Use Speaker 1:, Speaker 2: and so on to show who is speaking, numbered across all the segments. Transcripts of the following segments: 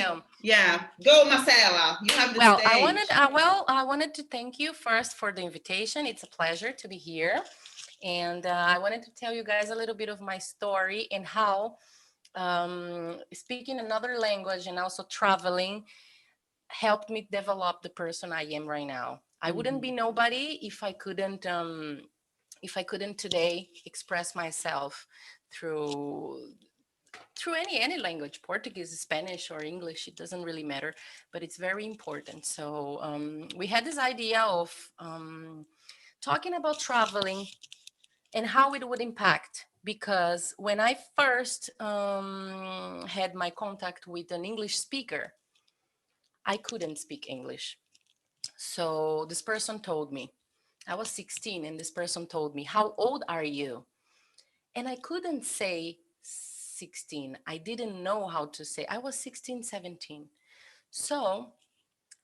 Speaker 1: you.
Speaker 2: Yeah, go Marcela. You have the
Speaker 1: Well,
Speaker 2: stage.
Speaker 1: I wanted to thank you first for the invitation. It's a pleasure to be here. And I wanted to tell you guys a little bit of my story and how speaking another language and also traveling helped me develop the person I am right now. I wouldn't be nobody if I couldn't today express myself through any language, Portuguese, Spanish, or English. It doesn't really matter, but it's very important. So we had this idea of talking about traveling and how it would impact. Because when I first had my contact with an English speaker, I couldn't speak English. So this person told me, I was 16, and this person told me, "How old are you?" And I couldn't say 16. I didn't know how to say. I was 16, 17. So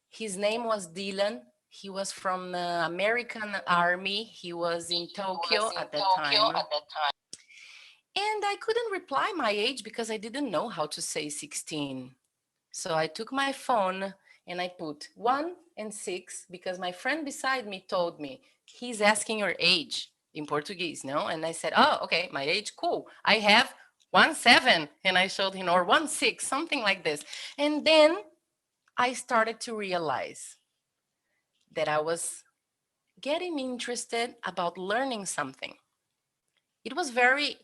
Speaker 1: his name was Dylan. He was from the American Army. He was in Tokyo at that time. And I couldn't reply my age because I didn't know how to say 16. So I took my phone and I put 1 and 6 because my friend beside me told me, he's asking your age in Portuguese, no? And I said, oh, okay, my age, cool. I have 1-7. And I showed him, or 1-6, something like this. And then I started to realize that I was getting interested about learning something. It was very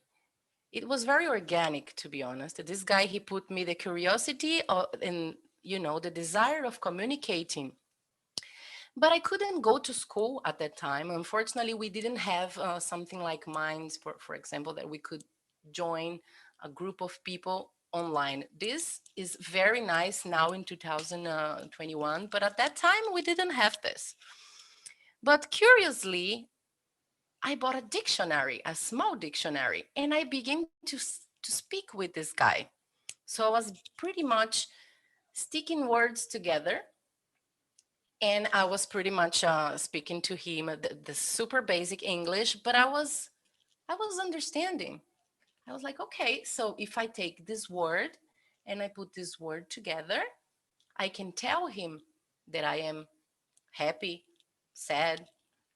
Speaker 1: organic, to be honest. This guy, he put me the curiosity and the desire of communicating. But I couldn't go to school at that time. Unfortunately, we didn't have something like Minds, for example, that we could join a group of people online. This is very nice now in 2021, but at that time we didn't have this. But curiously, I bought a dictionary, a small dictionary, and I began to speak with this guy. So I was pretty much sticking words together, and I was pretty much speaking to him the super basic English, but I was understanding. I was like, okay, so if I take this word and I put this word together, I can tell him that I am happy, sad,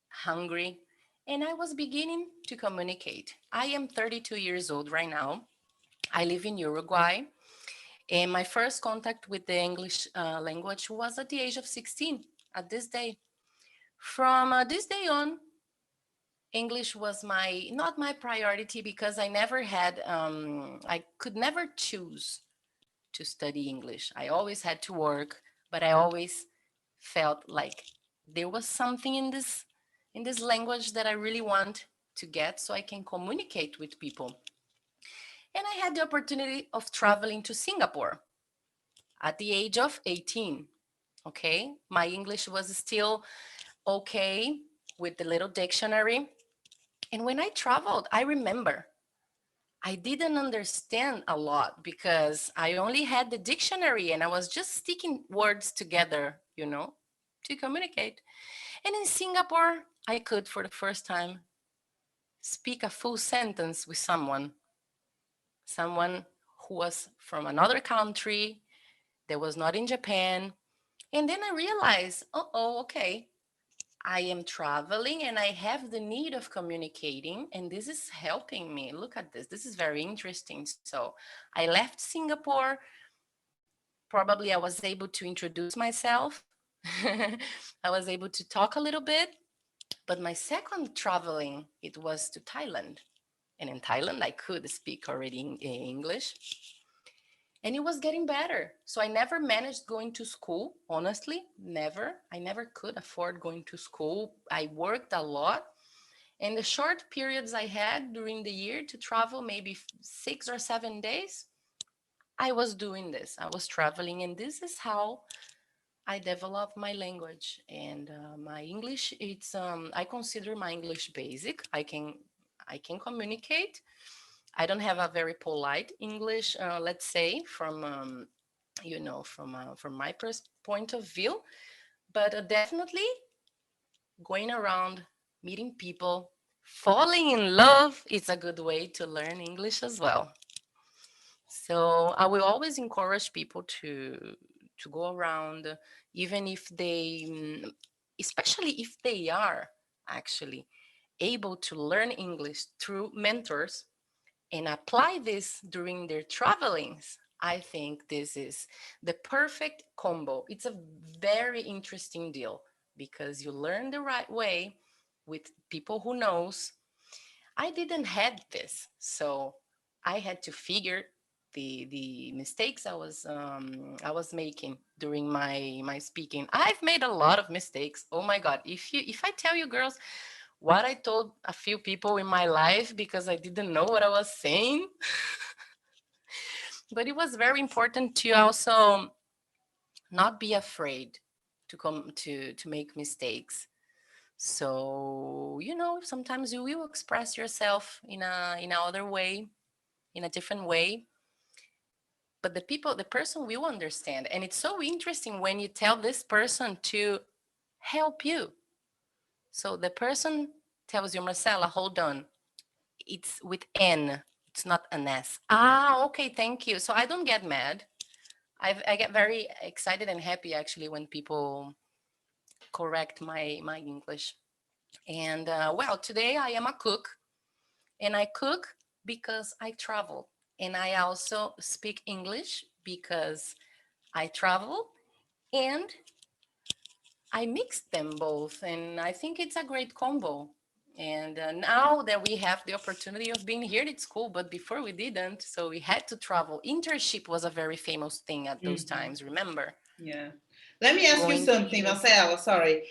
Speaker 1: hungry, and I was beginning to communicate. I am 32 years old right now. I live in Uruguay, and my first contact with the English language was at the age of 16, at this day. From this day on, English was not my priority because I never had, I could never choose to study English. I always had to work, but I always felt like there was something in this language that I really want to get so I can communicate with people. And I had the opportunity of traveling to Singapore at the age of 18. Okay, my English was still okay with the little dictionary. And when I traveled, I remember I didn't understand a lot because I only had the dictionary and I was just sticking words together, to communicate. And in Singapore, I could, for the first time, speak a full sentence with someone who was from another country, that was not in Japan. And then I realized, okay, I am traveling and I have the need of communicating, and this is helping me. Look at this. This is very interesting. So I left Singapore. Probably I was able to introduce myself. I was able to talk a little bit. But my second traveling, it was to Thailand. And in Thailand, I could speak already in English. And it was getting better. So I never managed going to school, honestly, never. I never could afford going to school. I worked a lot. And the short periods I had during the year to travel, maybe 6 or 7 days, I was doing this. I was traveling, and this is how I developed my language. And my English, I consider my English basic. I can communicate. I don't have a very polite English, let's say, from my point of view, but definitely going around, meeting people, falling in love is a good way to learn English as well. So I will always encourage people to go around, even if they, especially if they are actually able to learn English through mentors and apply this during their travelings. I think this is the perfect combo. It's a very interesting deal because you learn the right way with people who knows. I didn't had this, so I had to figure the mistakes I was making during my speaking. I've made a lot of mistakes. Oh my god! If I tell you girls what I told a few people in my life because I didn't know what I was saying, but it was very important to also not be afraid to come to make mistakes. So, sometimes you will express yourself in another way, in a different way, but the person will understand. And it's so interesting when you tell this person to help you. So the person tells you, Marcela, hold on. It's with N. It's not an S. Ah, okay, thank you. So I don't get mad. I get very excited and happy actually when people correct my English. And well, today I am a cook, and I cook because I travel, and I also speak English because I travel, and I mixed them both, and I think it's a great combo. And now that we have the opportunity of being here, it's cool. But before we didn't, so we had to travel. Internship was a very famous thing at those times. Remember?
Speaker 2: Yeah. Let me ask you
Speaker 1: Going to
Speaker 2: something,
Speaker 1: US.
Speaker 2: Marcela. Sorry.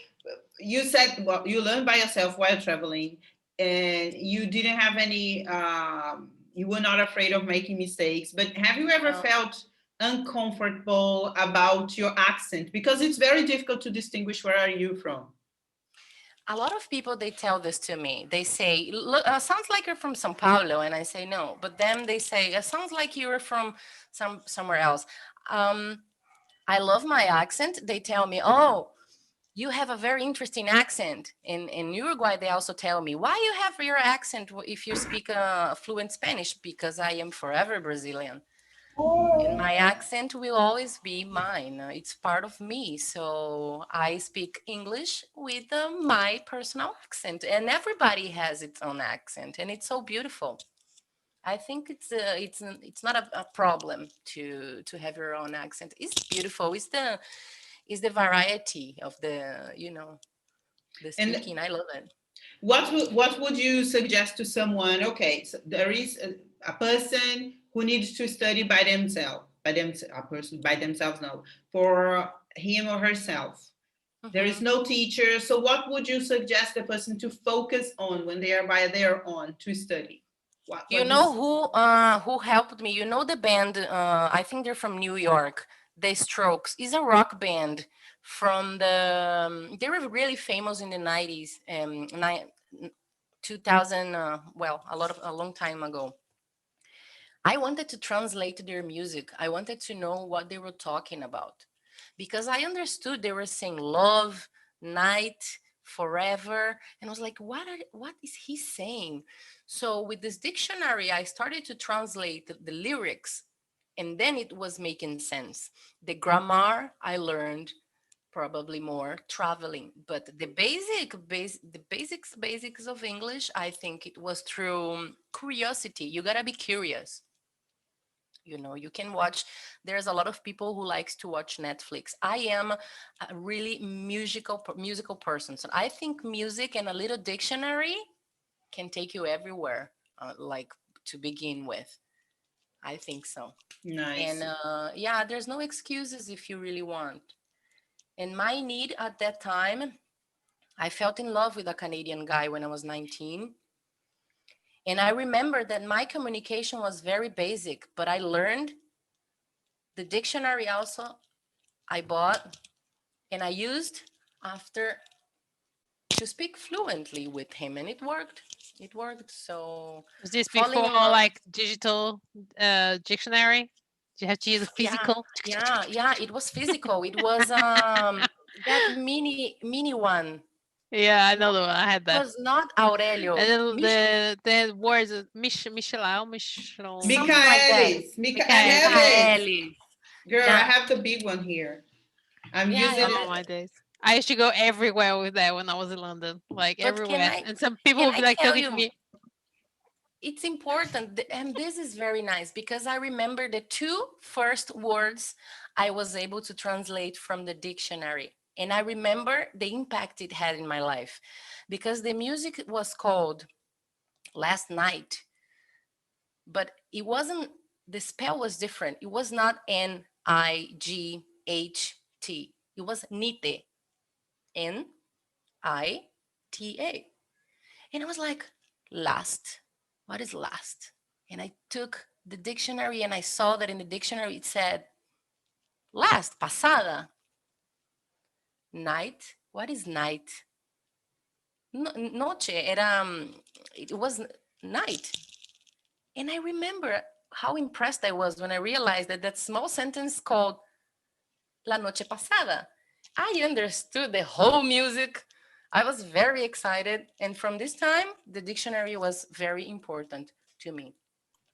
Speaker 2: You said, well, you learned by yourself while traveling, and you didn't have any, you were not afraid of making mistakes. But have you ever felt uncomfortable about your accent? Because it's very difficult to distinguish where are you from.
Speaker 1: A lot of people, they tell this to me. They say, "Look, sounds like you're from Sao Paulo," and I say no. But then they say, "It sounds like you're from somewhere else." Um, I love my accent. They tell me, "Oh, you have a very interesting accent." In Uruguay, they also tell me, "Why you have your accent if you speak fluent Spanish?" Because I am forever Brazilian. And my accent will always be mine. It's part of me. So I speak English with my personal accent, and everybody has its own accent, and it's so beautiful. I think it's not a problem to have your own accent. It's beautiful. It's the variety of the
Speaker 2: And
Speaker 1: speaking. I love it.
Speaker 2: what would you suggest to someone? Okay, so there is a person who needs to study by themselves, a person by themselves, no, for him or herself. There is
Speaker 1: Mhm.
Speaker 2: no teacher. So what would you suggest the person to focus on when they are by their own to study?
Speaker 1: You
Speaker 2: What
Speaker 1: know
Speaker 2: does
Speaker 1: who helped me? You know the band? I think they're from New York. The Strokes is a rock band from they were really famous in the 90s, 2000. Well, a long time ago. I wanted to translate their music. I wanted to know what they were talking about because I understood they were saying love, night, forever, and I was like, what is he saying? So with this dictionary, I started to translate the lyrics, and then it was making sense. The grammar I learned probably more traveling, but the basics of English, I think it was through curiosity. You gotta be curious. You can watch. There's a lot of people who likes to watch Netflix. I am a really musical person, so I think music and a little dictionary can take you everywhere, like to begin with. I think so. And
Speaker 2: nice?
Speaker 1: yeah, there's no excuses if you really want. And my need at that time, I felt in love with a Canadian guy when I was 19. And I remember that my communication was very basic, but I learned the dictionary also. I bought and I used after to speak fluently with him, and it worked. It worked. So
Speaker 3: Was this
Speaker 1: falling
Speaker 3: before
Speaker 1: in love.
Speaker 3: like digital dictionary? Do you have to use a
Speaker 1: Yeah,
Speaker 3: physical?
Speaker 1: yeah, yeah. It was physical. It was that mini one.
Speaker 3: Yeah, I
Speaker 1: No,
Speaker 3: know the one. I had
Speaker 1: it
Speaker 3: that.
Speaker 1: was not Aurelio.
Speaker 3: And then
Speaker 1: Mich
Speaker 3: the words Michelin,
Speaker 1: something like that.
Speaker 2: Michaelis,
Speaker 3: Michaelis.
Speaker 2: Michaelis.
Speaker 1: Michaelis.
Speaker 2: Girl, I
Speaker 1: Yeah,
Speaker 2: have the big one here. I'm
Speaker 1: yeah,
Speaker 2: using
Speaker 1: yeah.
Speaker 3: Oh
Speaker 2: it.
Speaker 3: my days. I used to go everywhere with that when I was in London, like
Speaker 1: But
Speaker 3: everywhere. And some people
Speaker 1: can
Speaker 3: would be
Speaker 1: I
Speaker 3: like
Speaker 1: tell
Speaker 3: talking to
Speaker 1: you,
Speaker 3: me.
Speaker 1: it's important, and this is very nice because I remember the two first words I was able to translate from the dictionary. And I remember the impact it had in my life because the music was called Last Night, but it wasn't, the spell was different. It was not Night. It was Nite, Nita. And I was like, last, what is last? And I took the dictionary and I saw that in the dictionary it said, last, pasada, night. What is night? Noche, era, it was night. And I remember how impressed I was when I realized that that small sentence called La Noche Pasada. I understood the whole music. I was very excited. And from this time, the dictionary was very important to me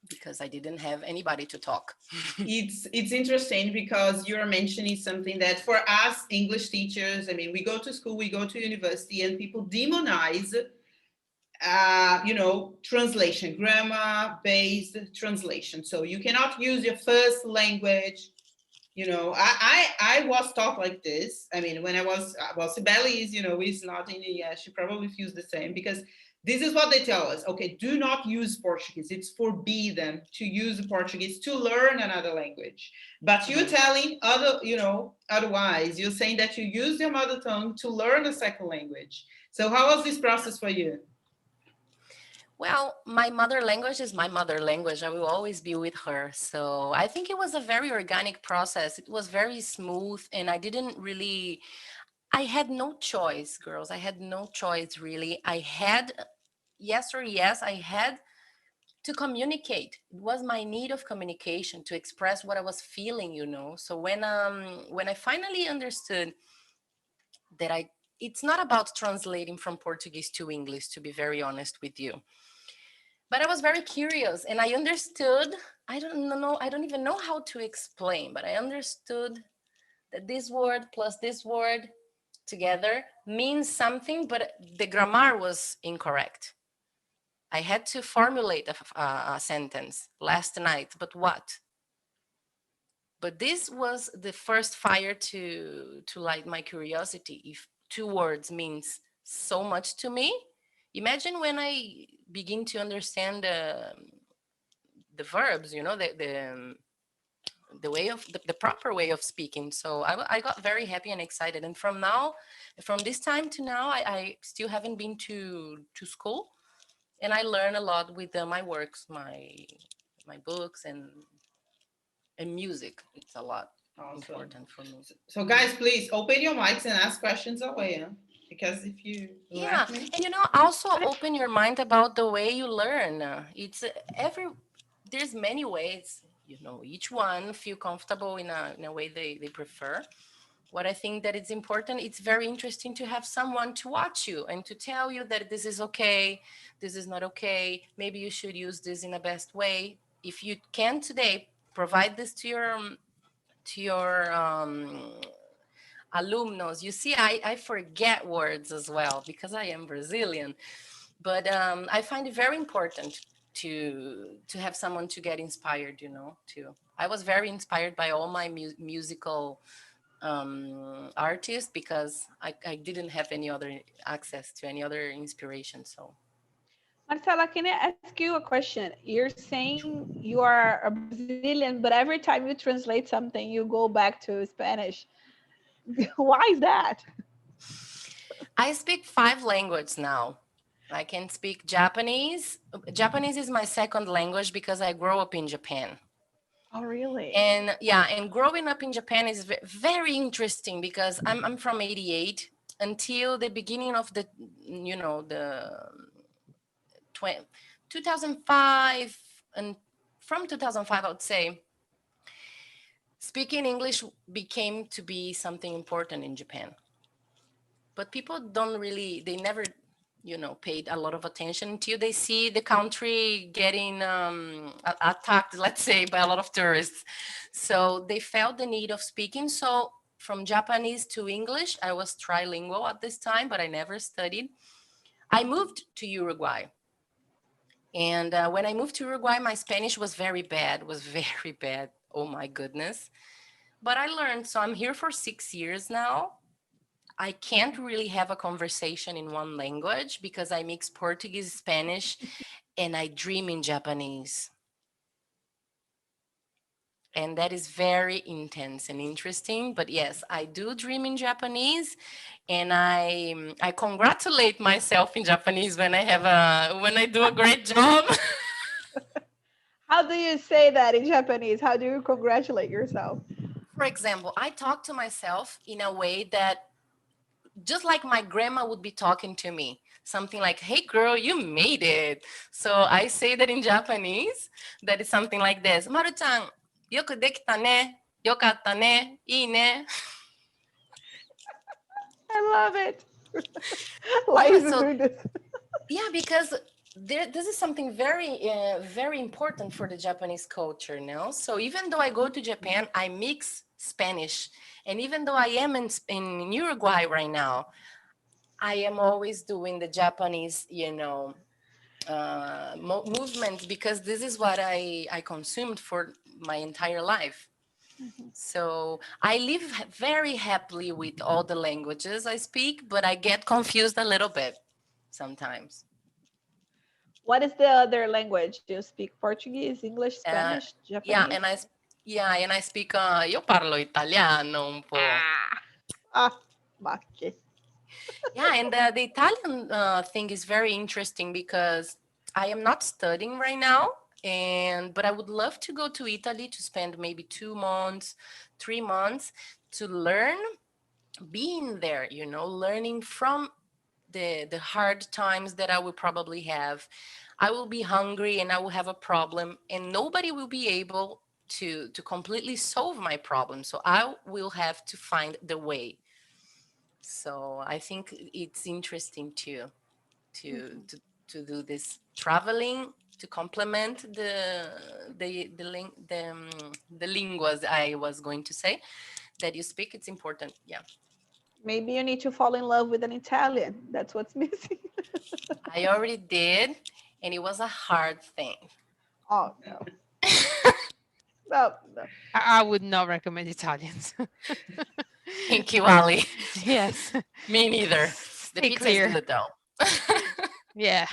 Speaker 1: because I didn't have anybody to talk.
Speaker 2: It's interesting because you're mentioning something that for us English teachers, I mean, we go to school, we go to university, and people demonize translation, grammar based translation. So you cannot use your first language. I was taught like this. I mean, when I was, well, Sibeli is not in India. She probably feels the same because this is what they tell us. Okay, do not use Portuguese. It's forbidden to use Portuguese to learn another language. But you're telling otherwise, you're saying that you use your mother tongue to learn a second language. So how was this process for you?
Speaker 1: Well, my mother language is my mother language. I will always be with her. So I think it was a very organic process. It was very smooth, and I had no choice, girls. I had no choice, really. I had, yes or yes, I had to communicate. It was my need of communication to express what I was feeling. So when I finally understood that it's not about translating from Portuguese to English, to be very honest with you. But I was very curious and I understood, I don't even know how to explain, but I understood that this word plus this word together means something, but the grammar was incorrect. I had to formulate a sentence last night, but what? But this was the first fire to light my curiosity. If two words means so much to me, imagine when I begin to understand the verbs, the way of the proper way of speaking. So I got very happy and excited. And from this time to now, I still haven't been to school, and I learn a lot with my works, my books and music. It's a lot
Speaker 2: Awesome.
Speaker 1: important for me.
Speaker 2: So guys, please open your mics and ask questions away, huh? Because if you
Speaker 1: Yeah,
Speaker 2: let me.
Speaker 1: and also open your mind about the way you learn. It's there's many ways. Each one feel comfortable in a way they prefer. What I think that it's important, it's very interesting to have someone to watch you and to tell you that this is okay, this is not okay. Maybe you should use this in a best way. If you can today, provide this to your alumnos. You see, I forget words as well because I am Brazilian, but I find it very important to have someone to get inspired. Too. I was very inspired by all my musical artists because I didn't have any other access to any other inspiration. So
Speaker 4: Marcela, can I ask you a question? You're saying you are a Brazilian, but every time you translate something, you go back to Spanish. Why is that?
Speaker 1: I speak 5 languages now. I can speak Japanese. Japanese is my second language because I grew up in Japan.
Speaker 4: Oh, really?
Speaker 1: And yeah, and growing up in Japan is very interesting because I'm from 88 until the beginning of the 2005, and from 2005 I would say speaking English became to be something important in Japan. but people don't really, they never, paid a lot of attention until they see the country getting attacked, let's say, by a lot of tourists. So they felt the need of speaking. So from Japanese to English, I was trilingual at this time, but I never studied. I moved to Uruguay. And when I moved to Uruguay, my Spanish was very bad, was very bad. Oh my goodness. But I learned, so I'm here for 6 years now. I can't really have a conversation in one language because I mix Portuguese, Spanish, and I dream in Japanese. And that is very intense and interesting. But yes, I do dream in Japanese, and I congratulate myself in Japanese when I do a great job.
Speaker 4: How do you say that in Japanese? How do you congratulate yourself?
Speaker 1: For example, I talk to myself in a way that just like my grandma would be talking to me, something like, hey girl, you made it. So I say that in Japanese, that is something like this. Maru-chan, yoku dekita ne, yokatta ne, ii ne.
Speaker 4: I love it. Lies
Speaker 1: so-
Speaker 4: doing this.
Speaker 1: Yeah, because this is something very important for the Japanese culture, no? So even though I go to Japan, I mix Spanish. And even though I am in Uruguay right now, I am always doing the Japanese, movement, because this is what I consumed for my entire life. So I live very happily with all the languages I speak, but I get confused a little bit sometimes.
Speaker 4: What is the other language? Do you speak Portuguese, English,
Speaker 1: Uh,
Speaker 4: Spanish,
Speaker 1: yeah,
Speaker 4: Japanese?
Speaker 1: and I speak. Io parlo italiano un po'.
Speaker 4: Ma che.
Speaker 1: Yeah, and the Italian thing is very interesting because I am not studying right now, but I would love to go to Italy to spend maybe 2 months, 3 months to learn being there, learning from the hard times that I will probably have. I will be hungry and I will have a problem, and nobody will be able to completely solve my problem. So I will have to find the way. So I think it's interesting to do this traveling to complement the linguas I was going to say that you speak. It's important. Yeah.
Speaker 4: Maybe you need to fall in love with an Italian. That's what's missing.
Speaker 1: I already did, and it was a hard thing.
Speaker 4: Oh, no. No, no.
Speaker 3: I would not recommend Italians.
Speaker 1: Thank you, Ali.
Speaker 3: Yes.
Speaker 1: Me neither. The
Speaker 3: Stay
Speaker 1: pizza
Speaker 3: clear.
Speaker 1: is good though.
Speaker 3: Yeah.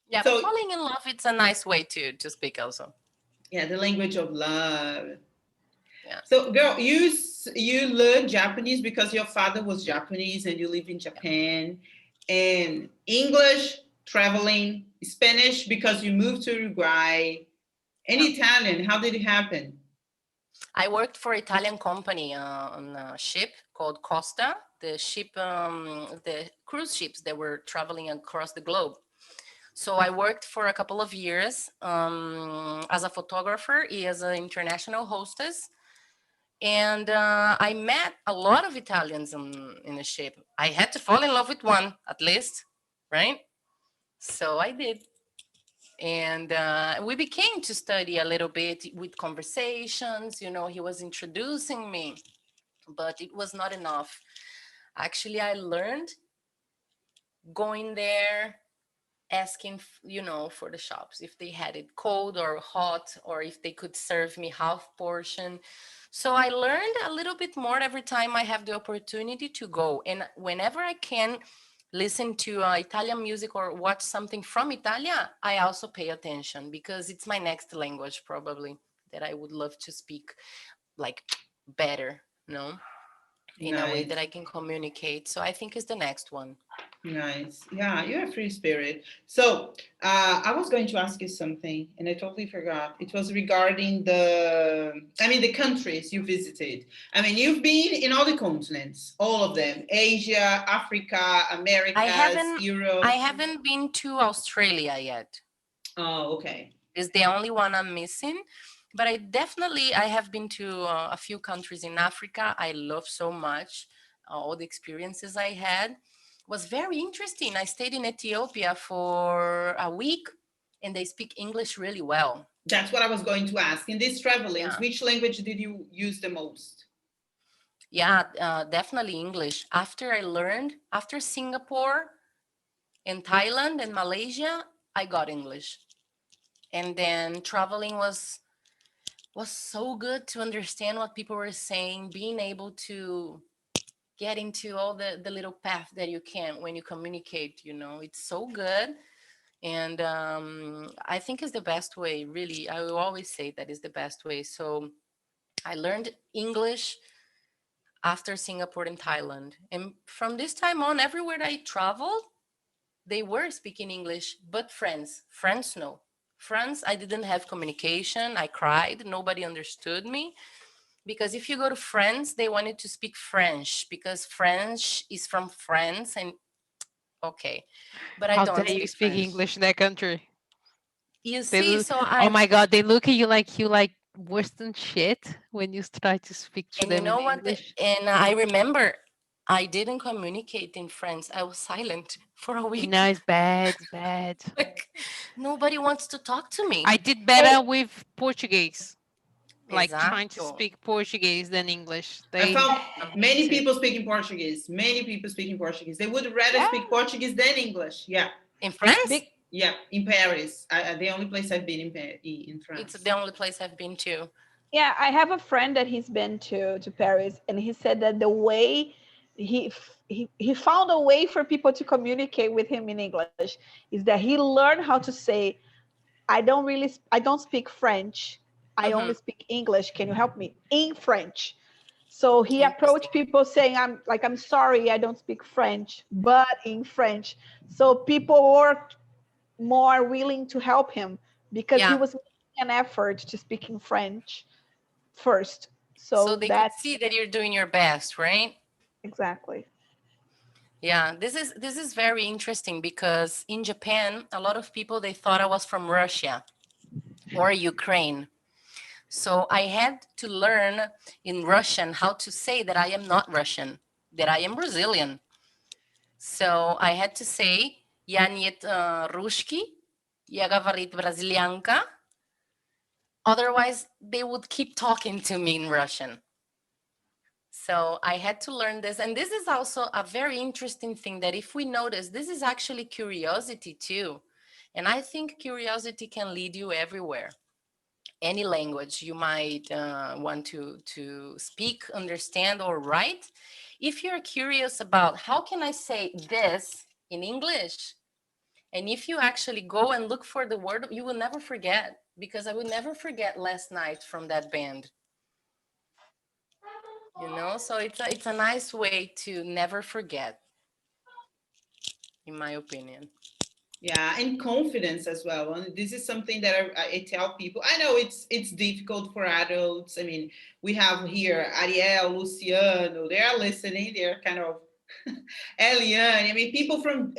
Speaker 1: Yeah,
Speaker 2: So-
Speaker 1: but falling in love, it's a nice way to speak also.
Speaker 2: Yeah, the language of love.
Speaker 1: Yeah.
Speaker 2: So, girl, you learned Japanese because your father was Japanese and you live in Japan, and English, traveling, Spanish because you moved to Uruguay, and Italian. How did it happen?
Speaker 1: I worked for an Italian company on a ship called Costa, the cruise ships that were traveling across the globe. So I worked for a couple of years as a photographer, as an international hostess. And I met a lot of Italians in the ship. I had to fall in love with one, at least, right? So I did. And we became to study a little bit with conversations. He was introducing me, but it was not enough. Actually, I learned going there, asking, for the shops, if they had it cold or hot, or if they could serve me half portion. So I learned a little bit more every time I have the opportunity to go. And whenever I can listen to Italian music or watch something from Italia, I also pay attention because it's my next language probably that I would love to speak like better, in a way
Speaker 2: Nice.
Speaker 1: that I can communicate. So I think it's the next one.
Speaker 2: Nice. Yeah, you're a free spirit. So I was going to ask you something and I totally forgot. It was regarding the countries you visited. I mean, you've been in all the continents, all of them, Asia, Africa, Americas, Europe.
Speaker 1: I haven't been to Australia yet.
Speaker 2: Oh, okay.
Speaker 1: It's the only one I'm missing. But I have been to a few countries in Africa. I love so much all the experiences I had was very interesting. I stayed in Ethiopia for a week and they speak English really well.
Speaker 2: That's what I was going to ask. In these travelings,
Speaker 1: Yeah.
Speaker 2: which language did you use the most?
Speaker 1: Yeah, definitely English. After Singapore and Thailand and Malaysia, I got English. And then traveling was so good to understand what people were saying, being able to get into all the little path that you can when you communicate, it's so good. And I think it's the best way, really. I will always say that is the best way. So I learned English after Singapore and Thailand. And from this time on, everywhere I traveled, they were speaking English, but France, no. France, I didn't have communication. I cried. Nobody understood me. Because if you go to France, they wanted to speak French because French is from France. And okay, but I
Speaker 3: How
Speaker 1: don't
Speaker 3: dare you
Speaker 1: speak
Speaker 3: speak
Speaker 1: French.
Speaker 3: English in that country?
Speaker 1: You
Speaker 3: They
Speaker 1: see,
Speaker 3: l-
Speaker 1: so
Speaker 3: oh my God, they look at you like worse than shit when you try to speak to
Speaker 1: and you
Speaker 3: them in
Speaker 1: know what?
Speaker 3: English.
Speaker 1: And I remember I didn't communicate in French. I was silent for a week.
Speaker 3: No, it's bad, it's bad.
Speaker 1: Like, nobody wants to talk to me.
Speaker 3: I did better with Portuguese, like trying to
Speaker 1: Exacto.
Speaker 3: speak Portuguese than English.
Speaker 2: I
Speaker 3: They
Speaker 2: found many
Speaker 3: hate it.
Speaker 2: people speaking Portuguese. Many people speaking Portuguese. They would rather
Speaker 4: Yeah.
Speaker 2: speak Portuguese than English. Yeah.
Speaker 1: In France?
Speaker 4: Big,
Speaker 2: Yeah, in Paris. The only place I've been in France.
Speaker 1: It's the only place I've been to.
Speaker 4: yeah, I have a friend that he's been to Paris, and he said that the way he found a way for people to communicate with him in English is that he learned how to say, I don't speak French. I only speak English. Can you help me in French? So he approached
Speaker 1: Interesting.
Speaker 4: people saying, I'm sorry, I don't speak French, but in French. So people were more willing to help him because he
Speaker 1: Yeah.
Speaker 4: was making an effort to speak in French first.
Speaker 1: So
Speaker 4: So
Speaker 1: they could
Speaker 4: that's
Speaker 1: see that you're doing your best, right?
Speaker 4: exactly.
Speaker 1: Yeah, this is very interesting because in Japan, a lot of people they thought I was from Russia or Ukraine. So I had to learn in Russian how to say that I am not Russian, that I am Brazilian. So I had to say "Я нет русский, я говорит бразильянка." Otherwise, they would keep talking to me in Russian. So I had to learn this. And this is also a very interesting thing that if we notice, this is actually curiosity too. And I think curiosity can lead you everywhere. Any language you might want to speak, understand, or write. If you're curious about how can I say this in English, and if you actually go and look for the word, you will never forget, because I will never forget last night from that band. So it's a nice way to never forget, in my opinion.
Speaker 2: Yeah, and confidence as well. And this is something that I tell people. I know it's difficult for adults. I mean, we have here Ariel, Luciano. They are listening. They're kind of Eliane. I mean, people from.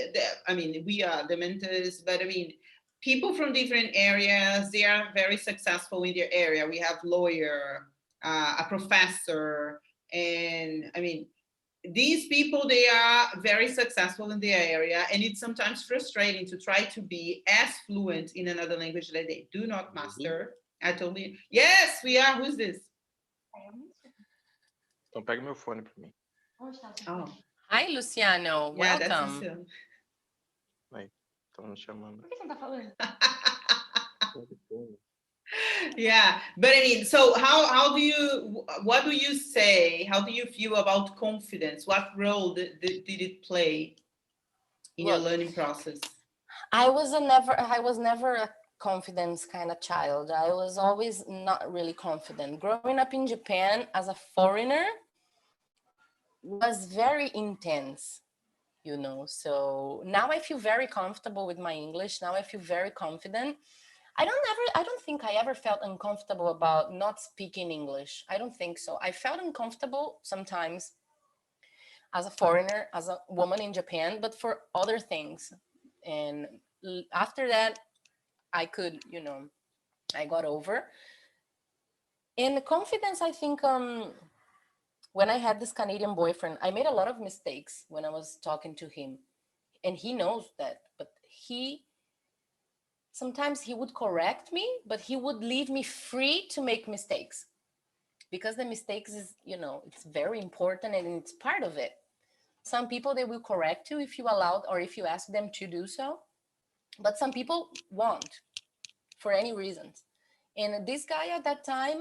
Speaker 2: We are the mentors, but I mean, people from different areas. They are very successful in their area. We have lawyer, a professor, and I mean, these people, they are very successful in their area, and it's sometimes frustrating to try to be as fluent in another language that they do not master. I totally. Yes, we are. Who's this?
Speaker 5: Então pega meu fone para mim.
Speaker 2: Oh,
Speaker 1: Hi, Luciano.
Speaker 2: yeah, that's
Speaker 1: Welcome.
Speaker 2: Luciano.
Speaker 5: Aí, estão me chamando.
Speaker 6: Por que você não tá falando?
Speaker 2: Yeah, but I mean, so what do you say? How do you feel about confidence? What role did it play in your
Speaker 1: Look,
Speaker 2: learning process?
Speaker 1: I was never a confidence kind of child. I was always not really confident. Growing up in Japan as a foreigner was very intense, So now I feel very comfortable with my English. Now I feel very confident. I don't think I ever felt uncomfortable about not speaking English. I don't think so. I felt uncomfortable sometimes as a foreigner, as a woman in Japan, but for other things. And after that, I could, I got over. And the confidence, I think, when I had this Canadian boyfriend, I made a lot of mistakes when I was talking to him, and he knows that. But sometimes he would correct me, but he would leave me free to make mistakes, because the mistakes is, it's very important and it's part of it. Some people, they will correct you if you allow or if you ask them to do so, but some people won't for any reasons. And this guy at that time,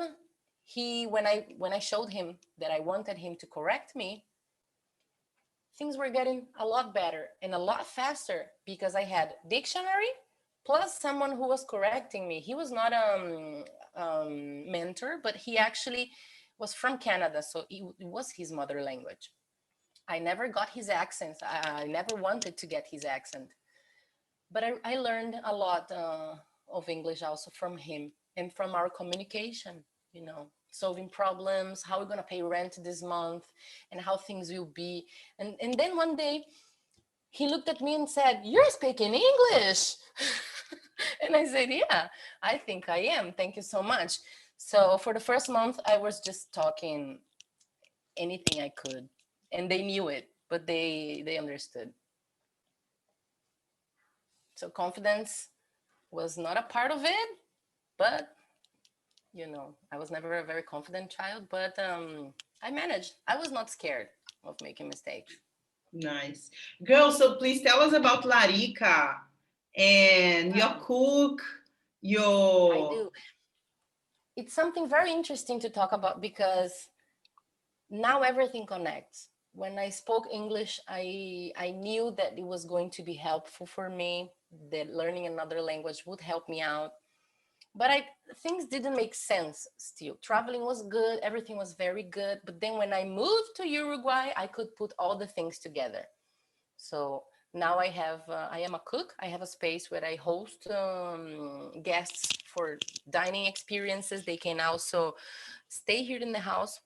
Speaker 1: when I showed him that I wanted him to correct me, things were getting a lot better and a lot faster, because I had dictionary plus someone who was correcting me. He was not a mentor, but he actually was from Canada, so it was his mother language. I never got his accent. I never wanted to get his accent, but I learned a lot of English also from him and from our communication, solving problems, how we're going to pay rent this month and how things will be. And then one day he looked at me and said, "You're speaking English." And I said, "Yeah, I think I am. Thank you so much." So for the first month, I was just talking anything I could, and they knew it, but they understood. So confidence was not a part of it, but I was never a very confident child, but I managed. I was not scared of making mistakes.
Speaker 2: Nice. Girl, so please tell us about Larica and your cook, your...
Speaker 1: I do. It's something very interesting to talk about, because now everything connects. When I spoke English, I knew that it was going to be helpful for me, that learning another language would help me out. But things didn't make sense still. Traveling was good, everything was very good. But then when I moved to Uruguay, I could put all the things together. So now I am a cook. I have a space where I host guests for dining experiences. They can also stay here in the house,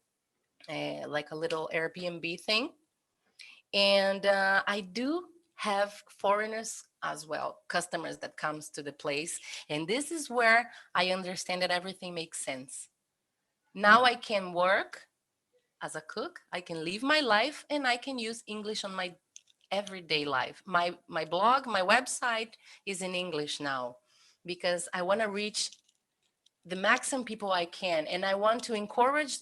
Speaker 1: like a little Airbnb thing. And I do have foreigners as well, customers that comes to the place. And this is where I understand that everything makes sense. Now I can work as a cook, I can live my life, and I can use English on my everyday life. My blog, my website is in English now, because I want to reach the maximum people I can. And I want to encourage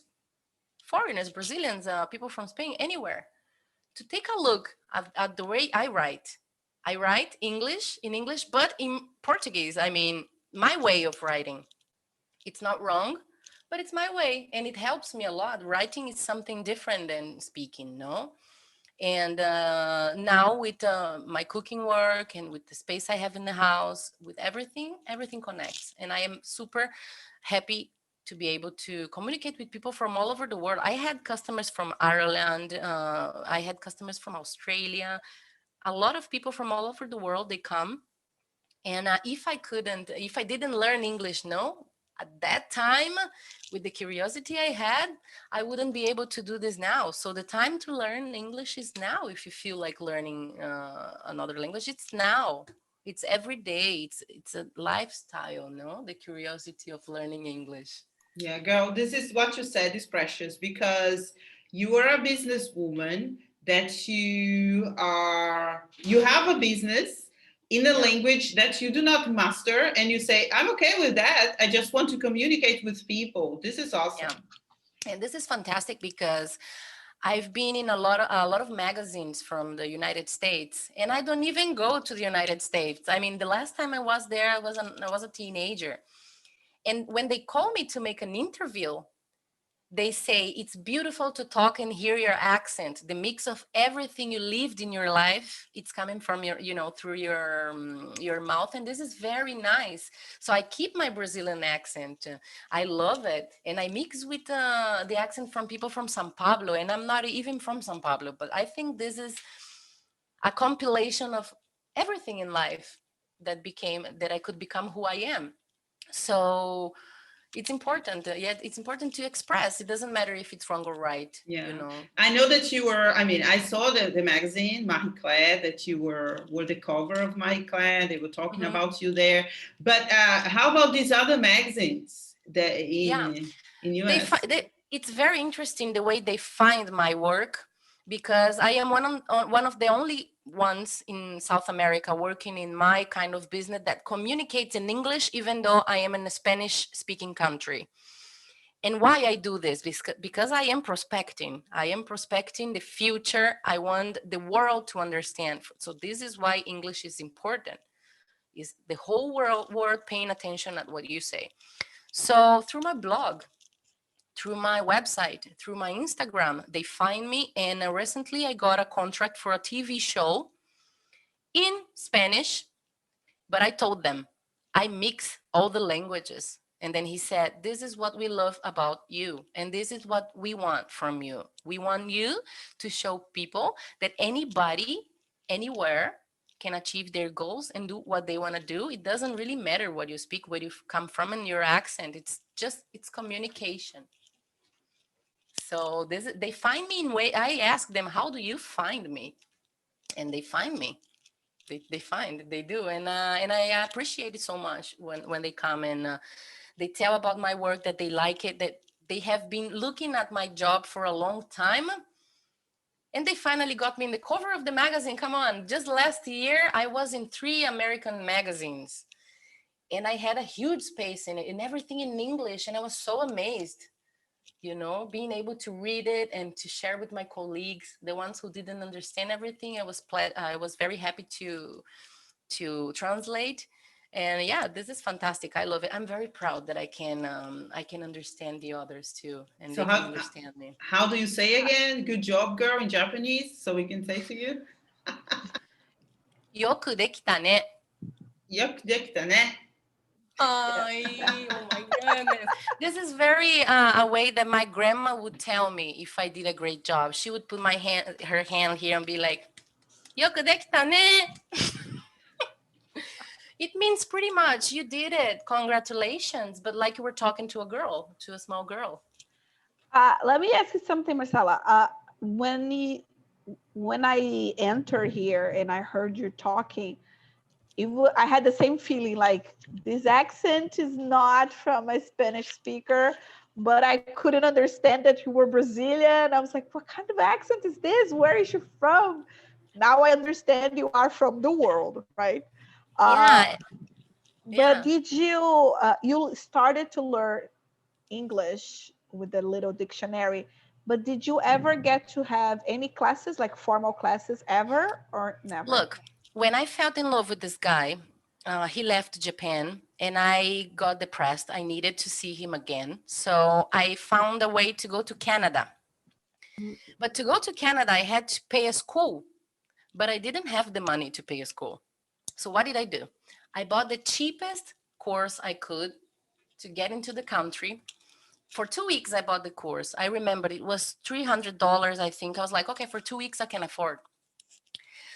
Speaker 1: foreigners, Brazilians, people from Spain, anywhere, to take a look at the way I write. I write English in English, but in Portuguese. I mean, my way of writing. It's not wrong, but it's my way, and it helps me a lot. Writing is something different than speaking, no? And now with my cooking work and with the space I have in the house, with everything connects. And I am super happy to be able to communicate with people from all over the world. I had customers from Ireland. I had customers from Australia. A lot of people from all over the world, they come. And if I didn't learn English, no, at that time, with the curiosity I had, I wouldn't be able to do this now. So the time to learn English is now. If you feel like learning another language, it's now. It's every day. It's a lifestyle, no? The curiosity of learning English.
Speaker 2: Yeah, girl, this is what you said is precious, because you are a businesswoman, that you have a business in a language that you do not master, and you say, I'm okay with that. I just want to communicate with people. This is awesome.
Speaker 1: Yeah. And this is fantastic, because I've been in a lot of magazines from the United States, and I don't even go to the United States. I mean, the last time I was there, I was a teenager. And when they call me to make an interview, they say, it's beautiful to talk and hear your accent. The mix of everything you lived in your life, it's coming from your, through your mouth. And this is very nice. So I keep my Brazilian accent. I love it. And I mix with the accent from people from São Paulo. And I'm not even from São Paulo, but I think this is a compilation of everything in life that I could become who I am. So it's important. It's important to express. It doesn't matter if it's wrong or right.
Speaker 2: Yeah. I know that you were, I saw the magazine, Marie Claire, that you were the cover of Marie Claire. They were talking about you there. But how about these other magazines that in US?
Speaker 1: it's very interesting the way they find my work, because I am one of the only ones in South America working in my kind of business that communicates in English, even though I am in a Spanish speaking country. And why I do this? Because I am prospecting. I am prospecting the future. I want the world to understand. So this is why English is important. Is the whole world paying attention at what you say. So through my blog, through my website, through my Instagram, they find me. And recently I got a contract for a TV show in Spanish, but I told them I mix all the languages. And then he said, this is what we love about you. And this is what we want from you. We want you to show people that anybody, anywhere can achieve their goals and do what they want to do. It doesn't really matter what you speak, where you come from and your accent. It's communication. So they find me in way. I ask them, how do you find me? And they find me. They do. And I appreciate it so much when they come and they tell about my work, that they like it, that they have been looking at my job for a long time. And they finally got me in the cover of the magazine. Come on, just last year, I was in 3 American magazines. And I had a huge space in it and everything in English. And I was so amazed, being able to read it and to share with my colleagues, the ones who didn't understand everything. I was very happy to translate. And yeah, this is fantastic. I love it. I'm very proud that I can understand the others too, and
Speaker 2: So
Speaker 1: they can understand me.
Speaker 2: How do you say again? Good job, girl, in Japanese, so we can say to you.
Speaker 1: Yoku dekita ne.
Speaker 2: Yoku dekita ne.
Speaker 1: Oh my goodness. This is very a way that my grandma would tell me if I did a great job. She would put her hand here and be like, Yoku dekita ne. It means pretty much you did it. Congratulations. But like you were talking to a small girl.
Speaker 4: Let me ask you something, Marcela. When I entered here and I heard you talking, I had the same feeling, like this accent is not from a Spanish speaker, but I couldn't understand that you were Brazilian. I was like, what kind of accent is this? Where is you from? Now I understand you are from the world, right?
Speaker 1: Yeah.
Speaker 4: But did you started to learn English with the little dictionary, but did you ever get to have any classes, like formal classes ever, or never?
Speaker 1: Look, when I fell in love with this guy, he left Japan and I got depressed. I needed to see him again. So I found a way to go to Canada. But to go to Canada, I had to pay a school, but I didn't have the money to pay a school. So what did I do? I bought the cheapest course I could to get into the country. For 2 weeks, I bought the course. I remember it was $300, I think. I was like, okay, for 2 weeks, I can afford.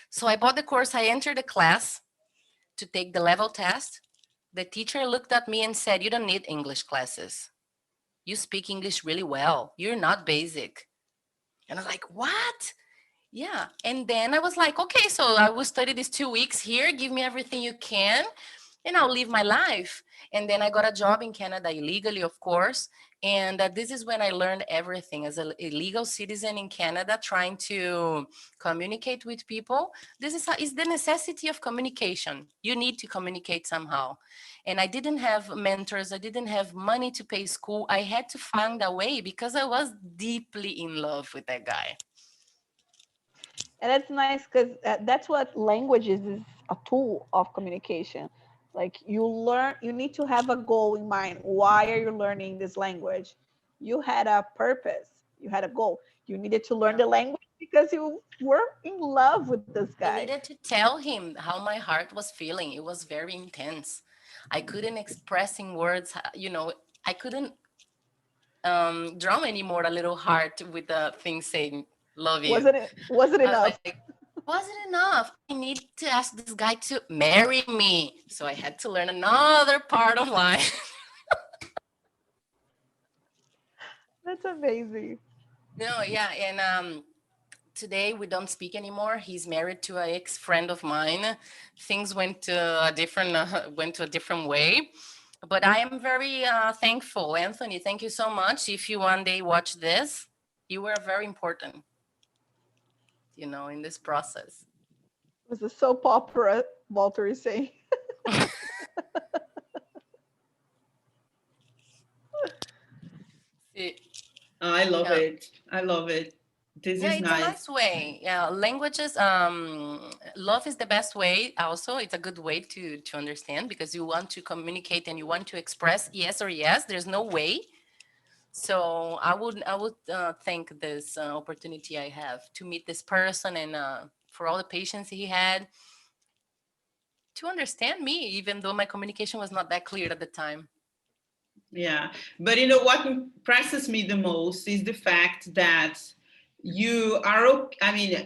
Speaker 1: So I bought the course. I entered the class to take the level test. The teacher looked at me and said, you don't need English classes. You speak English really well. You're not basic. And I was like, what? Yeah. And then I was like, okay, so I will study these 2 weeks here. Give me everything you can, and I'll live my life. And then I got a job in Canada illegally, of course. And this is when I learned everything as a legal citizen in Canada, trying to communicate with people. This is the necessity of communication. You need to communicate somehow. And I didn't have mentors. I didn't have money to pay school. I had to find a way because I was deeply in love with that guy.
Speaker 4: And that's nice because that's what language is a tool of communication. Like you need to have a goal in mind. Why are you learning this language? You had a purpose, you had a goal. You needed to learn the language because you were in love with this guy.
Speaker 1: I needed to tell him how my heart was feeling. It was very intense. I couldn't express in words, I couldn't drum anymore a little heart with the thing saying, love you.
Speaker 4: Was it enough?
Speaker 1: Was it enough? I need to ask this guy to marry me. So I had to learn another part of life.
Speaker 4: That's amazing.
Speaker 1: No, yeah. And today we don't speak anymore. He's married to an ex-friend of mine. Things went to a different way. But I am very thankful. Anthony, thank you so much. If you one day watch this, you were very important, in this process.
Speaker 4: It was a soap opera, Walter is saying.
Speaker 2: I love
Speaker 1: Yeah.
Speaker 2: it. I love it. This
Speaker 1: Yeah,
Speaker 2: is
Speaker 1: it's a
Speaker 2: nice.
Speaker 1: nice way. Yeah, languages, love is the best way. Also, it's a good way to understand, because you want to communicate and you want to express yes or yes. There's no way. So I would thank this opportunity I have to meet this person, and for all the patience he had to understand me, even though my communication was not that clear at the time.
Speaker 2: Yeah, but what impresses me the most is the fact that you are,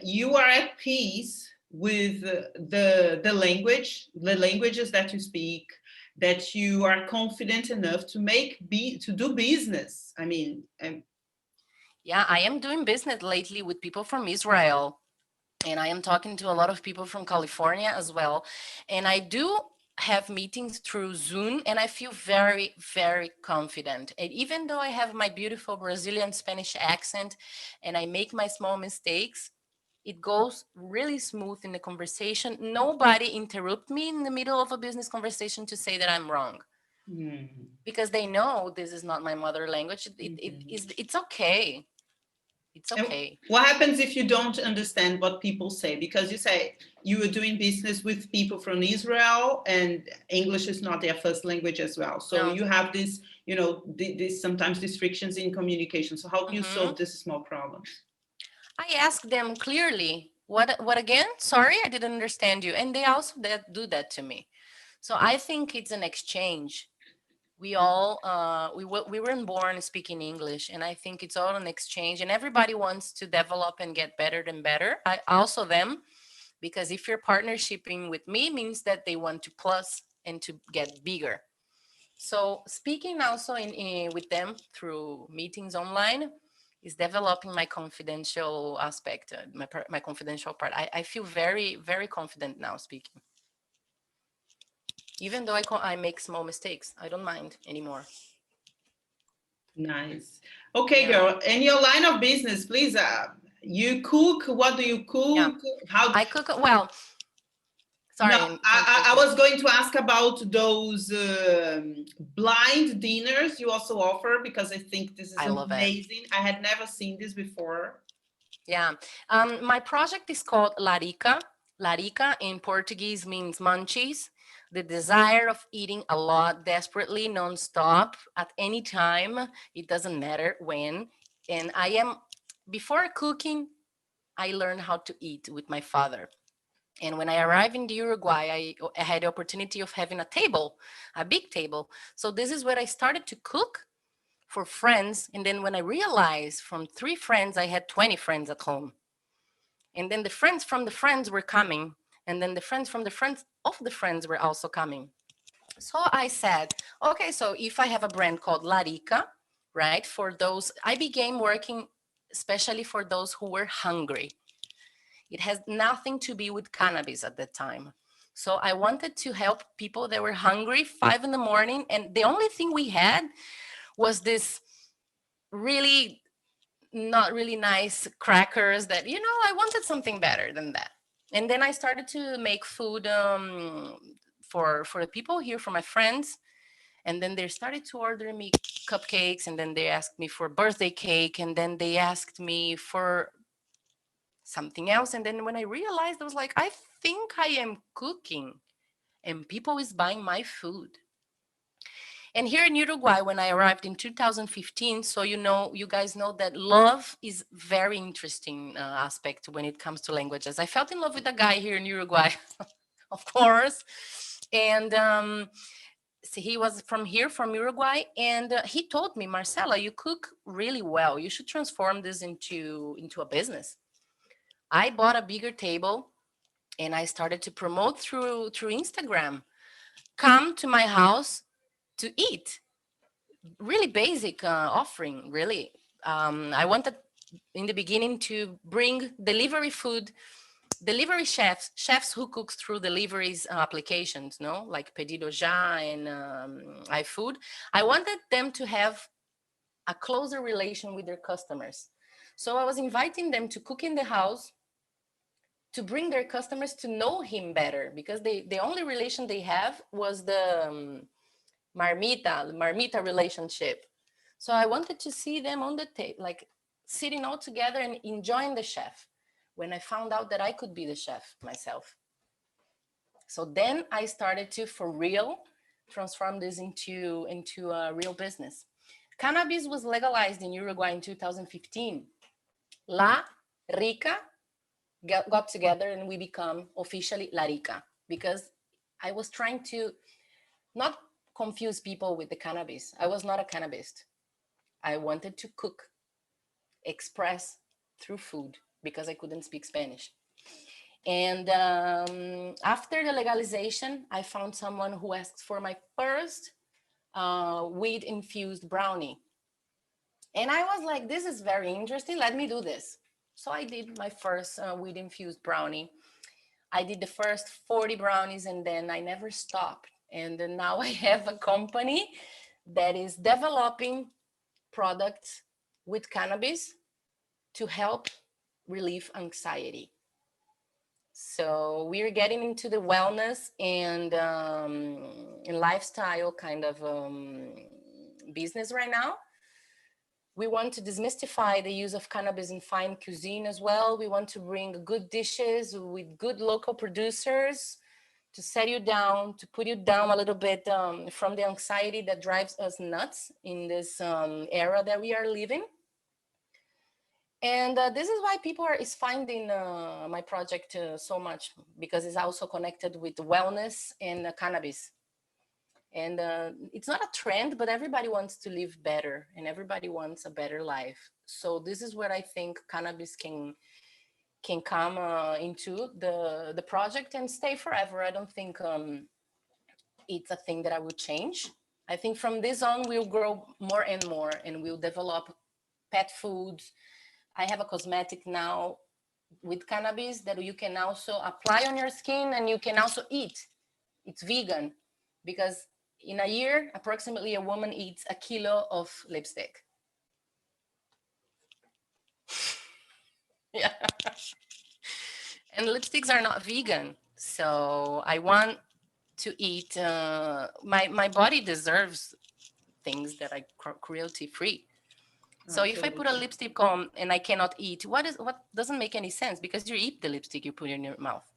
Speaker 2: you are at peace with the languages that you speak, that you are confident enough to do business.
Speaker 1: Yeah, I am doing business lately with people from Israel, and I am talking to a lot of people from California as well. And I do have meetings through Zoom, and I feel very, very confident. And even though I have my beautiful Brazilian Spanish accent and I make my small mistakes, it goes really smooth in the conversation. Nobody interrupt me in the middle of a business conversation to say that I'm wrong, because they know this is not my mother language. It's okay. It's okay.
Speaker 2: And what happens if you don't understand what people say? Because you say you were doing business with people from Israel, and English is not their first language as well. So
Speaker 1: No.
Speaker 2: you have this, this sometimes these frictions in communication. So how do you solve these small problems?
Speaker 1: I ask them clearly, what again? Sorry, I didn't understand you. And they also do that to me. So I think it's an exchange. We all we weren't born speaking English, and I think it's all an exchange, and everybody wants to develop and get better and better. I also them, because if you're partnershiping with me, means that they want to plus and to get bigger. So speaking also with them through meetings online is developing my confidential aspect, my confidential part. I feel very, very confident now speaking. Even though I make small mistakes, I don't mind anymore.
Speaker 2: Nice. Okay,
Speaker 1: Yeah.
Speaker 2: girl. In your line of business, please, you cook. What do you cook?
Speaker 1: Yeah.
Speaker 2: How
Speaker 1: I cook, well, sorry.
Speaker 2: No, I was going to ask about those blind dinners you also offer, because I think this is
Speaker 1: I love it.
Speaker 2: amazing. I had never seen this before.
Speaker 1: Yeah. My project is called Larica. Larica in Portuguese means munchies, the desire of eating a lot, desperately, nonstop, at any time. It doesn't matter when. And before cooking, I learned how to eat with my father. And when I arrived in the Uruguay, I had the opportunity of having a table, a big table. So this is where I started to cook for friends. And then when I realized from 3 friends, I had 20 friends at home. And then the friends from the friends were coming. And then the friends from the friends of the friends were also coming. So I said, okay, so if I have a brand called Larica, right, for those, I began working especially for those who were hungry. It has nothing to be with cannabis at that time. So I wanted to help people that were hungry 5 in the morning. And the only thing we had was this really not really nice crackers that, I wanted something better than that. And then I started to make food for the people here, for my friends. And then they started to order me cupcakes, and then they asked me for birthday cake, and then they asked me for something else. And then when I realized, I was like, I think I am cooking and people is buying my food. And here in Uruguay, when I arrived in 2015, so you guys know that love is very interesting aspect when it comes to languages. I fell in love with a guy here in Uruguay, of course, and so he was from Uruguay, and he told me, Marcela, you cook really well. You should transform this into a business. I bought a bigger table, and I started to promote through Instagram. Come to my house to eat. Really basic offering, really. I wanted in the beginning to bring delivery food delivery chefs who cook through deliveries applications, no, like Pedido Já and iFood. I wanted them to have a closer relation with their customers. So I was inviting them to cook in the house to bring their customers to know him better, because the only relation they have was the marmita relationship. So I wanted to see them on the table, like sitting all together and enjoying the chef, when I found out that I could be the chef myself. So then I started to, for real, transform this into a real business. Cannabis was legalized in Uruguay in 2015. La Rica got together and we become officially La Rica, because I was trying to not confuse people with the cannabis. I was not a cannabist. I wanted to cook, express through food, because I couldn't speak Spanish. And after the legalization, I found someone who asked for my first weed infused brownie. And I was like, this is very interesting. Let me do this. So I did my first weed infused brownie. I did the first 40 brownies and then I never stopped. And then now I have a company that is developing products with cannabis to help relieve anxiety. So we're getting into the wellness and lifestyle kind of business right now. We want to demystify the use of cannabis in fine cuisine as well. We want to bring good dishes with good local producers to set you down, to put you down a little bit from the anxiety that drives us nuts in this era that we are living. And this is why people is finding my project so much, because it's also connected with wellness and cannabis. And it's not a trend, but everybody wants to live better and everybody wants a better life. So this is where I think cannabis can come into the project and stay forever. I don't think it's a thing that I would change. I think from this on, we'll grow more and more and we'll develop pet foods. I have a cosmetic now with cannabis that you can also apply on your skin and you can also eat. It's vegan, because in a year, approximately a woman eats a kilo of lipstick. Yeah. And lipsticks are not vegan. So I want to eat, my body deserves things that are cruelty free. So if I put a lipstick on and I cannot eat, what doesn't make any sense, because you eat the lipstick you put in your mouth.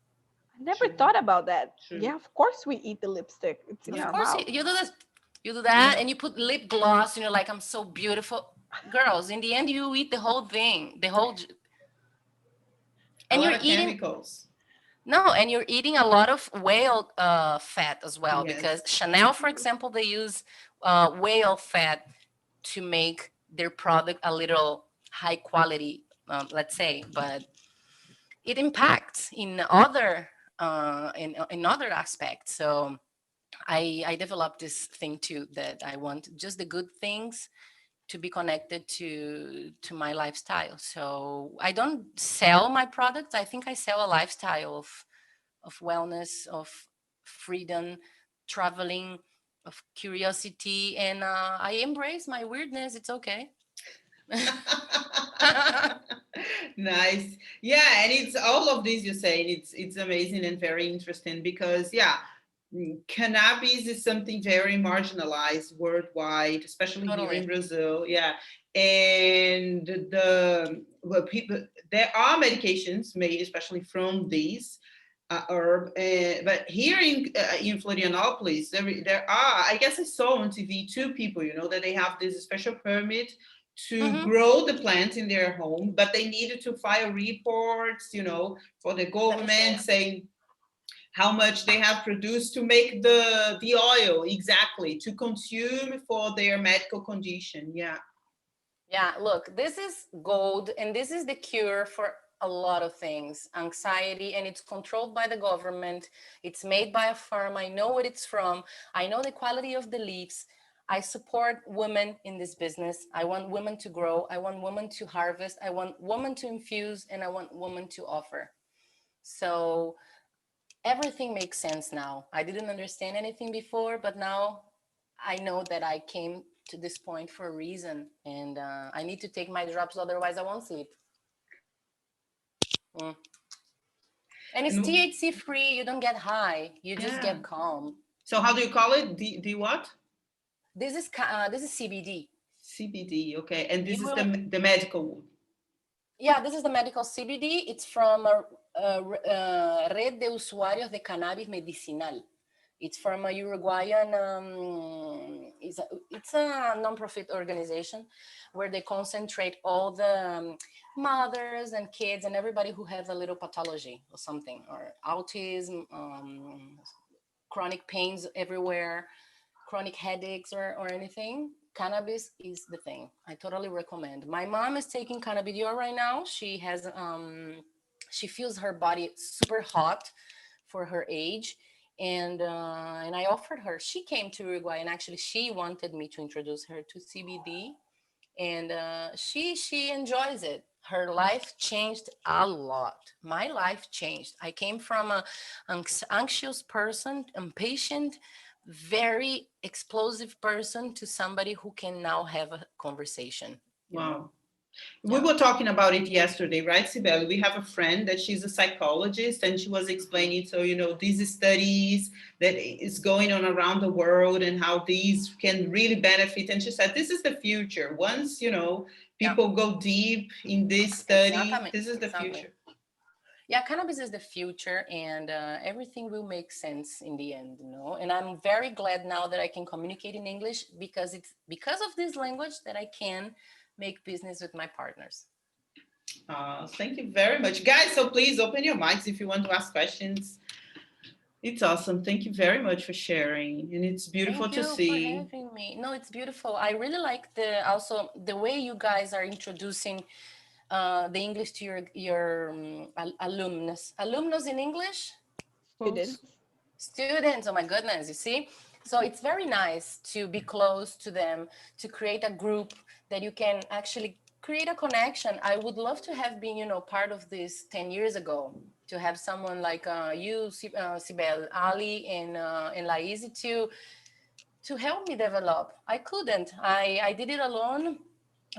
Speaker 4: I never thought about that. Yeah, of course we eat the lipstick. It's in
Speaker 1: Of
Speaker 4: our
Speaker 1: course,
Speaker 4: mouth.
Speaker 1: you do this, you do that, and you put lip gloss, and you're like, I'm so beautiful. Girls, in the end, you eat the whole thing, and you're eating
Speaker 2: chemicals.
Speaker 1: No, and you're eating a lot of whale fat as well,
Speaker 2: Yes.
Speaker 1: because Chanel, for example, they use whale fat to make their product a little high quality, let's say, but it impacts in other in other aspects. So I developed this thing too, that I want just the good things to be connected to my lifestyle. So I don't sell my products. I think I sell a lifestyle of wellness, of freedom, traveling, of curiosity, and I embrace my weirdness. It's okay.
Speaker 2: Nice. Yeah, and it's all of this you're saying. It's amazing and very interesting, because cannabis is something very marginalized worldwide, especially here in Brazil. Yeah, and people, there are medications made especially from these herb, but here in Florianopolis, there are, I guess I saw on TV, two people, that they have this special permit to grow the plant in their home, but they needed to file reports, for the government saying how much they have produced to make the oil exactly to consume for their medical condition.
Speaker 1: Yeah, look, this is gold, and this is the cure for a lot of things, anxiety, and it's controlled by the government. It's made by a farm. I know what it's from. I know the quality of the leaves. I support women in this business. I want women to grow. I want women to harvest. I want women to infuse, and I want women to offer. So everything makes sense now. I didn't understand anything before, but now I know that I came to this point for a reason, and I need to take my drops, otherwise I won't sleep. And it's THC free. You don't get high. You just get calm.
Speaker 2: So how do you call it? The what?
Speaker 1: This is CBD.
Speaker 2: CBD, okay. And this is the medical.
Speaker 1: Yeah, this is the medical CBD. It's from Red de Usuarios de Cannabis Medicinal. It's from a Uruguayan, it's a non-profit organization where they concentrate all the mothers and kids and everybody who has a little pathology or something, or autism, chronic pains everywhere, chronic headaches or anything. Cannabis is the thing. I totally recommend. My mom is taking cannabidiol right now. She has, she feels her body super hot for her age. And I offered her, she came to Uruguay, and actually she wanted me to introduce her to CBD, and she enjoys it. Her life changed a lot. My life changed. I came from an anxious person, impatient, very explosive person to somebody who can now have a conversation.
Speaker 2: Wow. We were talking about it yesterday, right, Sibeli? We have a friend that she's a psychologist, and she was explaining, so, these studies that is going on around the world and how these can really benefit. And she said, this is the future. Once, people go deep in this study, this is the future.
Speaker 1: Yeah, cannabis is the future, and everything will make sense in the end, And I'm very glad now that I can communicate in English, because it's because of this language that I can make business with my partners.
Speaker 2: Thank you very much, guys. So please open your mics if you want to ask questions. It's awesome. Thank you very much for sharing, and it's beautiful to see.
Speaker 1: Thank you for having me. No, it's beautiful. I really like the way you guys are introducing the English to your alumnus. Alumnus in English? Students. Oh my goodness, you see? So it's very nice to be close to them, to create a group that you can actually create a connection. I would love to have been, part of this 10 years ago, to have someone like you, Sibel, Ali, and Laís to help me develop. I couldn't. I did it alone,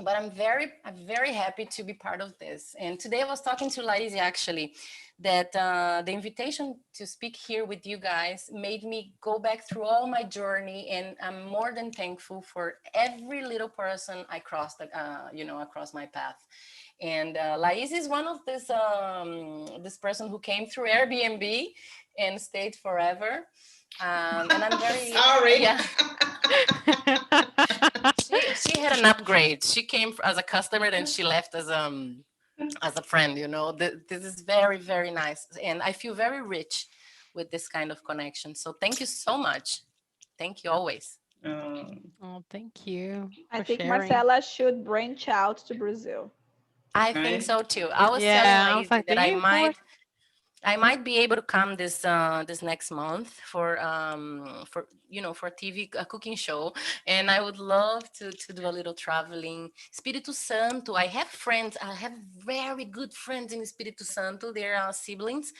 Speaker 1: but I'm very happy to be part of this. And today I was talking to Laís actually, that the invitation to speak here with you guys made me go back through all my journey, and I'm more than thankful for every little person I crossed, across my path. And Laís is one of this person who came through Airbnb and stayed forever. And I'm very
Speaker 2: sorry.
Speaker 1: Yeah. She had an upgrade. She came as a customer, then she left as a friend. This is very, very nice, and I feel very rich with this kind of connection. So thank you so much. Thank you always.
Speaker 3: Oh, thank you.
Speaker 4: I think Marcela should branch out to Brazil.
Speaker 1: I think so too. I was telling Laís that I might be able to come this next month for TV cooking show, and I would love to do a little traveling. Espírito Santo. I have friends. I have very good friends in Espírito Santo. They're siblings,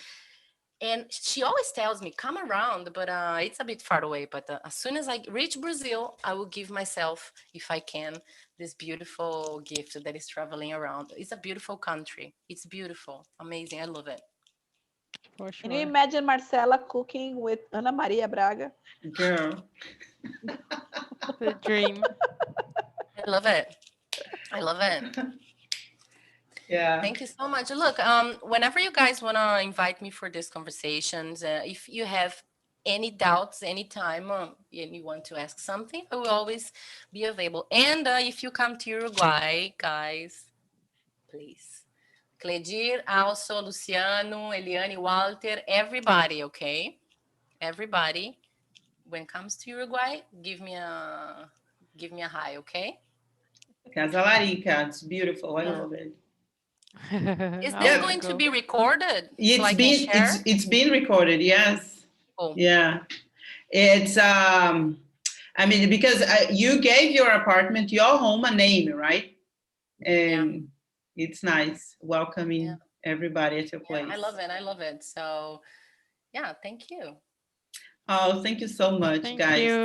Speaker 1: and she always tells me come around, but it's a bit far away. But as soon as I reach Brazil, I will give myself, if I can, this beautiful gift that is traveling around. It's a beautiful country. It's beautiful, amazing. I love it.
Speaker 3: For sure.
Speaker 4: Can you imagine Marcela cooking with Ana Maria Braga?
Speaker 2: Girl.
Speaker 3: The dream.
Speaker 1: I love it. I love it.
Speaker 2: Yeah.
Speaker 1: Thank you so much. Look, whenever you guys want to invite me for these conversations, if you have any doubts, anytime, and you want to ask something, I will always be available. And if you come to Uruguay, guys, please. Cledir, also, Luciano, Eliane, Walter, everybody, okay? Everybody, when it comes to Uruguay, give me a hi, okay?
Speaker 2: Casa Larica, it's beautiful. I love it.
Speaker 1: Is this going to be recorded?
Speaker 2: It's been recorded, yes.
Speaker 1: Cool.
Speaker 2: Yeah. It's because you gave your apartment, your home, a name, right? And it's nice welcoming everybody at your place.
Speaker 1: I love it. I love it. So yeah, thank you.
Speaker 2: Oh, thank you so much,
Speaker 3: Thank
Speaker 2: guys.
Speaker 3: you.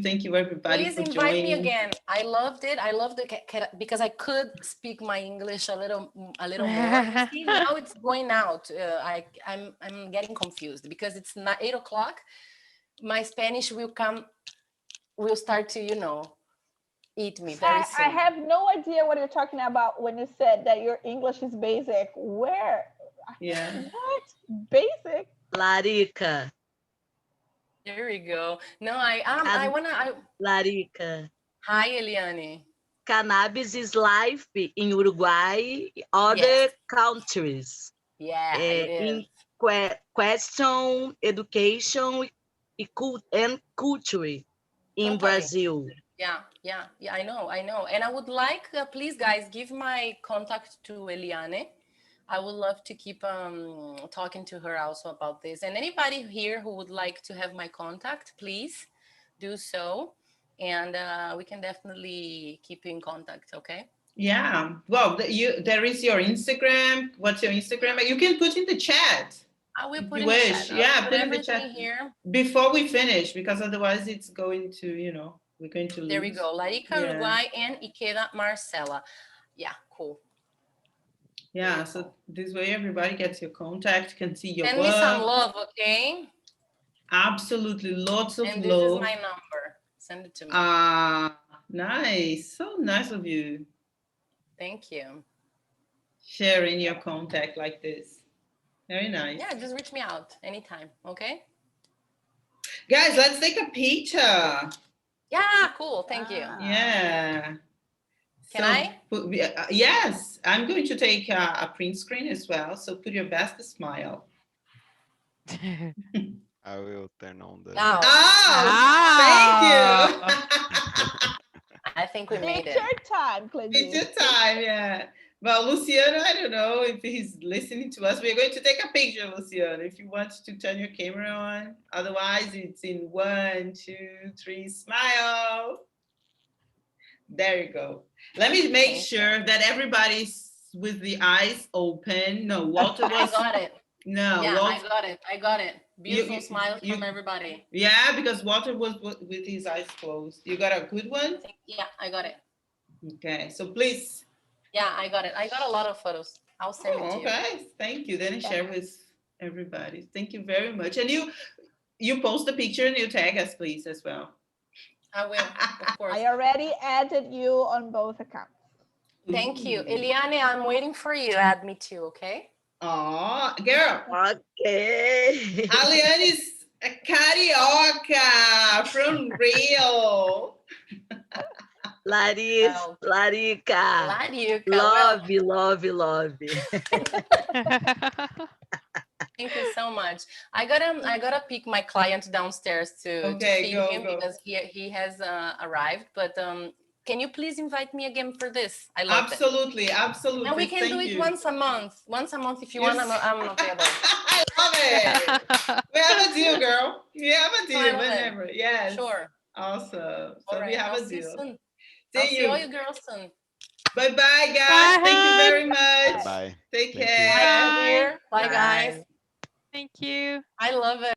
Speaker 2: Thank you, everybody,
Speaker 1: Please
Speaker 2: for
Speaker 1: invite
Speaker 2: joining.
Speaker 1: me again. I loved it. I loved it because I could speak my English a little more. You see, now it's going out. I'm getting confused because it's not 8 o'clock. My Spanish will start to, eat me very soon.
Speaker 4: I have no idea what you're talking about when you said that your English is basic. Where?
Speaker 2: Yeah.
Speaker 4: What? Basic?
Speaker 6: Larica.
Speaker 1: There we go. No, I wanna.
Speaker 6: Larica.
Speaker 1: Hi, Eliane.
Speaker 6: Cannabis is life in Uruguay, other
Speaker 1: Yes.
Speaker 6: countries.
Speaker 1: Yeah, it is.
Speaker 6: In question, education, and culture in
Speaker 1: Totally.
Speaker 6: Brazil.
Speaker 1: Yeah, I know. And I would like, please, guys, give my contact to Eliane. I would love to keep talking to her also about this. And anybody here who would like to have my contact, please do so. And we can definitely keep in contact, okay?
Speaker 2: Yeah. Well, there is your Instagram. What's your Instagram? You can put in the chat.
Speaker 1: I will put
Speaker 2: You
Speaker 1: in the
Speaker 2: wish.
Speaker 1: chat.
Speaker 2: Yeah,
Speaker 1: I'll
Speaker 2: put in the
Speaker 1: everything
Speaker 2: chat
Speaker 1: here.
Speaker 2: before we finish, because otherwise it's going to, we're going to lose.
Speaker 1: There we go. Larica Uruguay and Ikeda Marcela. Yeah, cool.
Speaker 2: Yeah,
Speaker 1: Beautiful.
Speaker 2: so this way everybody gets your contact, can see your
Speaker 1: Send
Speaker 2: work.
Speaker 1: me some love, okay?
Speaker 2: Absolutely, lots of
Speaker 1: and
Speaker 2: love.
Speaker 1: this is my number. Send it to me.
Speaker 2: Nice. So nice of you.
Speaker 1: Thank you.
Speaker 2: Sharing your contact like this. Very nice.
Speaker 1: Yeah, just reach me out anytime, okay?
Speaker 2: Guys, let's take a picture.
Speaker 1: Yeah, cool. Thank you.
Speaker 2: Yeah.
Speaker 1: Can I?
Speaker 2: Yes, I'm going to take a print screen as well. So put your best smile.
Speaker 5: I will turn on the.
Speaker 1: Now,
Speaker 2: Oh, thank you.
Speaker 1: I think we made it.
Speaker 4: Picture time, Claudine.
Speaker 2: Picture time, yeah. Well, Luciano, I don't know if he's listening to us. We're going to take a picture, Luciano, if you want to turn your camera on. Otherwise, it's in 1, 2, 3, smile. There you go. Let me make sure that everybody's with the eyes open. No, Walter was.
Speaker 1: I got it.
Speaker 2: No,
Speaker 1: yeah,
Speaker 2: Walter,
Speaker 1: I got it. Beautiful smile from everybody.
Speaker 2: Yeah, because Walter was with his eyes closed. You got a good one?
Speaker 1: Yeah, I got it.
Speaker 2: Okay, so please.
Speaker 1: Yeah, I got it. I got a lot of photos. I'll send it to you.
Speaker 2: Okay, thank you. Then I share with everybody. Thank you very much. And you post the picture and you tag us, please, as well.
Speaker 1: I will, of course.
Speaker 4: I already added you on both accounts.
Speaker 1: Thank you. Eliane, I'm waiting for you. Add me too, okay?
Speaker 2: Oh, girl.
Speaker 6: Okay.
Speaker 2: Aliane is a carioca from Rio.
Speaker 6: Larica.
Speaker 1: Larica.
Speaker 6: Love.
Speaker 1: Thank you so much. I gotta pick my client downstairs to feed him because he has arrived. But can you please invite me again for this? I love it.
Speaker 2: Absolutely.
Speaker 1: And we can do it once a month. Once a month if you want. I'm available.
Speaker 2: I love it. We have a deal, girl. We have a deal whenever. Yes.
Speaker 1: Sure.
Speaker 2: Awesome. So we have a deal.
Speaker 1: I'll see all you girls soon.
Speaker 2: Bye, guys.
Speaker 3: Bye,
Speaker 2: Thank you very much.
Speaker 5: Bye.
Speaker 2: Take
Speaker 5: Thank
Speaker 2: care.
Speaker 1: Bye, guys.
Speaker 3: Thank you.
Speaker 1: I love it.